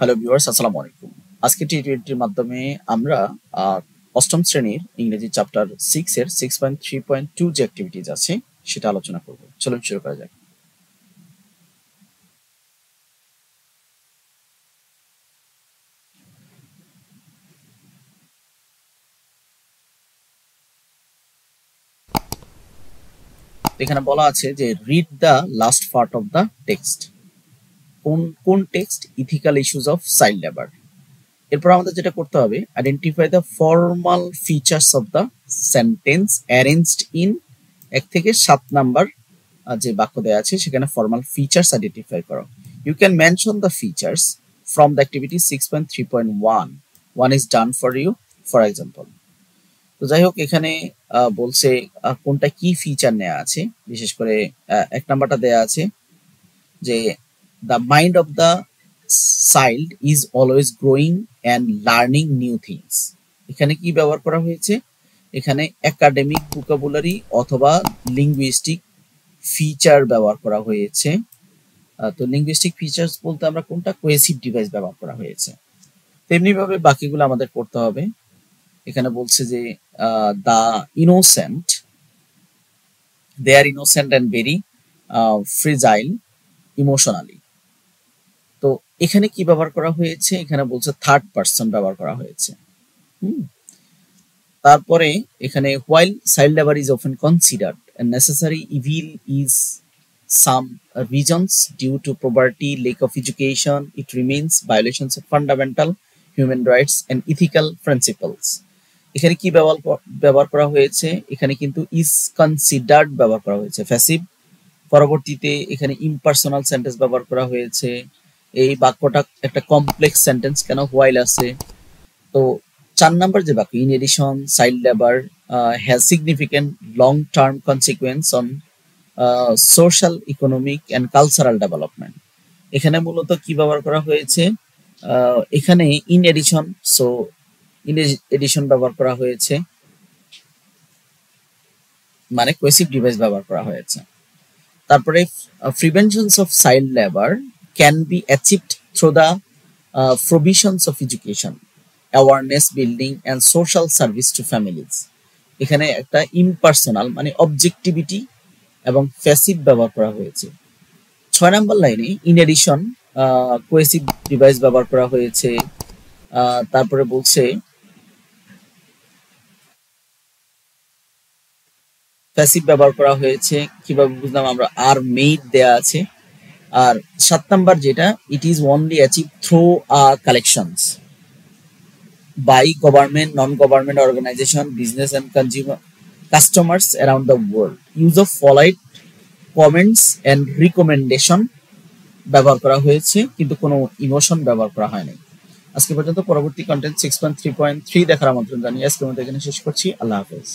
Hello viewers, আসসালামু আলাইকুম। আজকে টি20 এর মাধ্যমে আমরা অষ্টম শ্রেণীর ইংরেজি চ্যাপ্টার 6 এর 6.3.2 যে অ্যাক্টিভিটিজ আছে সেটা আলোচনা করব। চলুন শুরু করা যাক। এখানে বলা আছে যে read the last part of the text. কোন text? Ethical issues of child labour. এরপর আমাদের যেটা করতে হবে, identify the formal features of the sentence arranged in 1 থেকে 7 নাম্বার যে বাক্য দেওয়া আছে সেখানে ফর্মাল ফিচার্স আইডেন্টিফাই করো। You can mention the features from the activity 6.3.1. One is done for you, for example. তো যাই হোক, এখানে বলছে কোনটা কি ফিচার নেওয়া আছে। বিশেষ করে 1 নাম্বারটা দেওয়া আছে যে the mind of the child is always growing and learning new things. এখানে কি ব্যবহার করা হয়েছে? এখানে একাডেমিক ভোকাবুলারি অথবা লিঙ্গুইস্টিক ফিচার ব্যবহার করা হয়েছে। তো লিঙ্গুইস্টিক ফিচার্স বলতে আমরা কোনটা? কোহেসিভ ডিভাইস ব্যবহার করা হয়েছে। তেমনি ভাবে বাকিগুলো আমাদের করতে হবে। এখানে বলছে যে the innocent, they are innocent and very fragile emotionally. তো এখানে কি ব্যবহার করা হয়েছে? এখানে বলছে থার্ড পারসন ব্যবহার করা হয়েছে। তারপরে এখানে while child labor is often considered a necessary evil is some regions due to poverty, lack of education, it remains violations of fundamental human rights and ethical principles. এখানে কি ব্যবহার করা হয়েছে? এখানে কিন্তু is considered ব্যবহার করা হয়েছে প্যাসিভ। পরবর্তীতে এখানে ইমপার্সোনাল সেন্টেন্স ব্যবহার করা হয়েছে। এই বাক্যটা একটা কমপ্লেক্স সেন্টেন্স কেন? while আছে। তো 4 নাম্বার যে বাক্য, in addition child labour has significant long term consequence on social, economic and cultural development. এখানে মূলত কি ব্যবহার করা হয়েছে? এখানে in addition, so in addition ব্যবহার করা হয়েছে, মানে কোহেসিভ ডিভাইস ব্যবহার করা হয়েছে। তারপরে preventions of child labour can be achieved through the provisions of education, awareness building and social service to families. এখানে একটা ইমপার্সোনাল মানে অবজেক্টিভিটি এবং প্যাসিভ ব্যবহার করা হয়েছে। 6 নাম্বার লাইনে ইন এডিশন কোহেসিভ ডিভাইস ব্যবহার করা হয়েছে। তারপরে বলছে প্যাসিভ ব্যবহার করা হয়েছে। কিভাবে বুঝলাম আমরা? আর মেড দেয়া আছে। আর 7 নাম্বার যেটা, it is only achieve through collections by government, non-government organization, business and consumer customers around the world. Use of polite comments and recommendation ব্যবহার করা হয়েছে, কিন্তু কোনো ইমোশন ব্যবহার করা হয়নি। আজকে পর্যন্ত। পরবর্তী কন্টেন্ট 6.3.3 দেখার আমন্ত্রণ জানিয়ে আজকের মতো এখানে শেষ করছি। আল্লাহ হাফেজ।